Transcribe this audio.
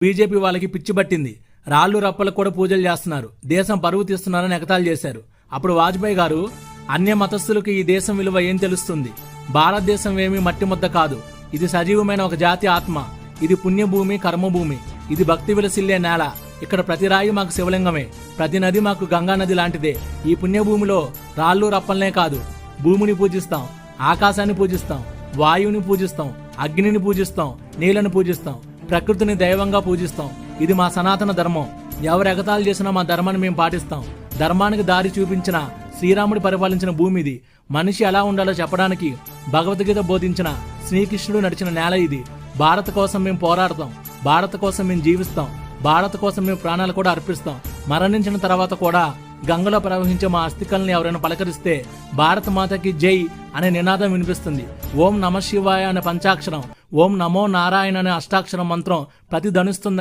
BJP వాళ్ళకి పిచ్చి పట్టింది. రాళ్లు రప్పలకు కూడా పూజలు చేస్తున్నారు. దేశం పరువు తీస్తున్నారని ఎగతాళి చేశారు. అప్పుడు వాజ్పేయి గారు, అన్య మతస్థులకు ఈ దేశం విలువ ఏం తెలుస్తుంది? భారతదేశం ఏమీ మట్టి ముద్ద కాదు. ఇది సజీవమైన ఒక జాతి ఆత్మ. ఇది పుణ్యభూమి, కర్మభూమి. ఇది భక్తి విలసిల్లే నేల. ఇక్కడ ప్రతి రాయి మాకు శివలింగమే. ప్రతి నది మాకు గంగా నది లాంటిదే. ఈ పుణ్యభూమిలో రాళ్లు రప్పలనే కాదు, భూమిని పూజిస్తాం, ఆకాశాన్ని పూజిస్తాం, వాయువుని పూజిస్తాం, అగ్నిని పూజిస్తాం, నీళ్లను పూజిస్తాం, ప్రకృతిని దైవంగా పూజిస్తాం. ఇది మా సనాతన ధర్మం. ఎవరు ఎగతాళి చేసినా మా ధర్మాన్ని మేము పాటిస్తాం. ధర్మానికి దారి చూపించిన శ్రీరాముడు పరిపాలించిన భూమి ఇది. మనిషి ఎలా ఉండాలో చెప్పడానికి భగవద్గీత బోధించిన శ్రీకృష్ణుడు నడిచిన నేల ఇది. భారత్ కోసం మేము పోరాడతాం. భారత్ కోసం మేము జీవిస్తాం. భారత్ కోసం మేము ప్రాణాలు కూడా అర్పిస్తాం. మరణించిన తర్వాత కూడా గంగలో ప్రవహించే మా అస్థికల్ని ఎవరైనా పలకరిస్తే భారత మాతకి జై అనే నినాదం వినిపిస్తుంది. ఓం నమ శివాయ అనే పంచాక్షరం, ఓం నమో నారాయణ అనే అష్టాక్షరం మంత్రం ప్రతిధ్వనిస్తుంది.